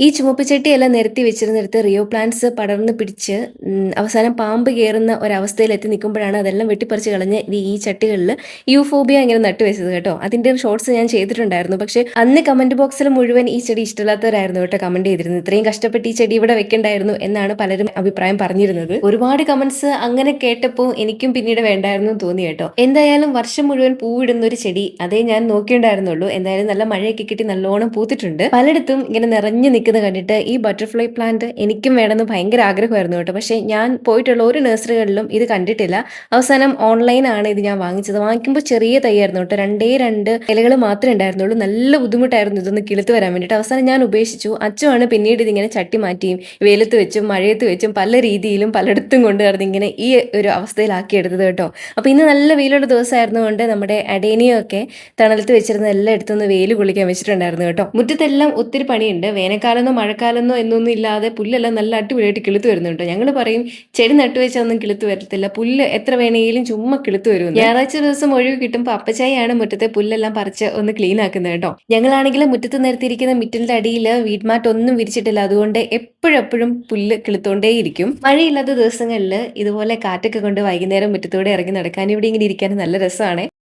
ഈ ചുമപ്പ് ചട്ടിയെല്ലാം നിരത്തി വെച്ചിരുന്നിടത്ത് റിയോ പ്ലാന്റ്സ് പടർന്ന് പിടിച്ച് അവസാനം പാമ്പ് കയറുന്ന ഒരവസ്ഥയിലെത്തി നിൽക്കുമ്പോഴാണ് അതെല്ലാം വെട്ടിപ്പറിച്ച് കളഞ്ഞ് ഈ ചട്ടികളിൽ യൂഫോബിയ ഇങ്ങനെ നട്ടുവെച്ചത് കേട്ടോ. അതിന്റെ ഒരു ഷോർട്സ് ഞാൻ ചെയ്തിട്ടുണ്ടായിരുന്നു. പക്ഷെ അന്ന് കമന്റ് ബോക്സിൽ മുഴുവൻ ഈ ചെടി ഇഷ്ടമില്ലാത്തവരായിരുന്നു കേട്ടോ കമന്റ് ചെയ്തിരുന്നത്. ഇത്രയും കഷ്ടപ്പെട്ട് ഈ ചെടി ഇവിടെ വെക്കണ്ടായിരുന്നു എന്നാണ് പലരും അഭിപ്രായം പറഞ്ഞിരുന്നത്. ഒരുപാട് കമന്റ്സ് അങ്ങനെ കേട്ടപ്പോൾ എനിക്കും പിന്നീട് വേണ്ടായിരുന്നു തോന്നി കേട്ടോ. എന്തായാലും വർഷം മുഴുവൻ പൂവിടുന്ന ഒരു ചെടി അതേ ഞാൻ നോക്കിയിട്ടുണ്ടായിരുന്നുള്ളൂ. എന്തായാലും നല്ല മഴയൊക്കെ കിട്ടി നല്ലോണം പൂത്തിട്ടുണ്ട്. പലയിടത്തും ഇങ്ങനെ നിറഞ്ഞു നിൽക്കുന്നത് കണ്ടിട്ട് ഈ ബട്ടർഫ്ലൈ പ്ലാന്റ് എനിക്കും വേണമെന്ന് ഭയങ്കര ആഗ്രഹമായിരുന്നു കേട്ടോ. പക്ഷെ ഞാൻ പോയിട്ടുള്ള ഒരു നഴ്സറികളിലും ഇത് കണ്ടിട്ടില്ല. അവസാനം ഓൺലൈനാണ് ഇത് ഞാൻ വാങ്ങിച്ചത്. വാങ്ങിക്കുമ്പോൾ ചെറിയ തൈയായിരുന്നു കേട്ടോ. രണ്ട് ഇലകൾ മാത്രമേ ഉണ്ടായിരുന്നുള്ളൂ. നല്ല ബുദ്ധിമുട്ടായിരുന്നു ഇതൊന്ന് കിളുത്ത് വരാൻ വേണ്ടിയിട്ട്. അവസാനം ഞാൻ ഉപേക്ഷിച്ചു. അച്ചുവാണ് പിന്നീട് ഇതിങ്ങനെ ചട്ടി മാറ്റിയും വെയിലത്ത് വെച്ചും മഴയത്ത് വെച്ചും പല രീതിയിലും പലയിടത്തും കൊണ്ടുവരുന്നത് ഇങ്ങനെ ഈ ഒരു അവസ്ഥയിലാക്കി എടുത്തത് കേട്ടോ. അപ്പോൾ ഇന്ന് നല്ല വെയിലുള്ള ദിവസമായിരുന്നുകൊണ്ട് നമ്മുടെ അഡേനിയൊക്കെ തണലത്ത് വെച്ചിരുന്ന എല്ലാം എടുത്തൊന്ന് വെയിൽ കൊള്ളിക്കാൻ വെച്ചിട്ടുണ്ടായിരുന്നു കേട്ടോ. മുറ്റത്തെല്ലാം ഒത്തിരി പണിയുണ്ട്. വേനൽക്കാലെന്നോ മഴക്കാലെന്നോ എന്നൊന്നും ഇല്ലാതെ പുല്ലെല്ലാം നല്ല അടിപൊളിയായിട്ട് കിളുത്ത് വരുന്നുണ്ട്. ഞങ്ങൾ പറയും ചെടി നട്ടുവെച്ചൊന്നും കിളുത്ത് വരത്തില്ല, പുല്ല് എത്ര വേണമെങ്കിലും ചുമ്മാ കിളുത്ത് വരും. ഞായറാഴ്ച ദിവസം ഒഴിവ് കിട്ടുമ്പോൾ അപ്പച്ചായാണ് മുറ്റത്തെ പുല്ലെല്ലാം പറിച്ച് ഒന്ന് ക്ലീൻ ആക്കുന്നത് കേട്ടോ. ഞങ്ങളാണെങ്കിലും മുറ്റത്ത് നിരത്തിയിരിക്കുന്ന മിറ്റലിന്റെ അടിയിൽ വീട്ട്മാറ്റ് ഒന്നും വിരിച്ചിട്ടില്ല. അതുകൊണ്ട് എപ്പോഴെപ്പോഴും പുല്ല് കിളുത്തോണ്ടേയിരിക്കും. മഴയില്ലാത്ത ദിവസങ്ങളിൽ ഇതുപോലെ കാറ്റൊക്കെ കൊണ്ട് വൈകുന്നേരം മുറ്റത്തൂടെ ഇറങ്ങി നടക്കാൻ ഇവിടെ ഇങ്ങനെ ഇരിക്കാൻ നല്ല രസമാണ്.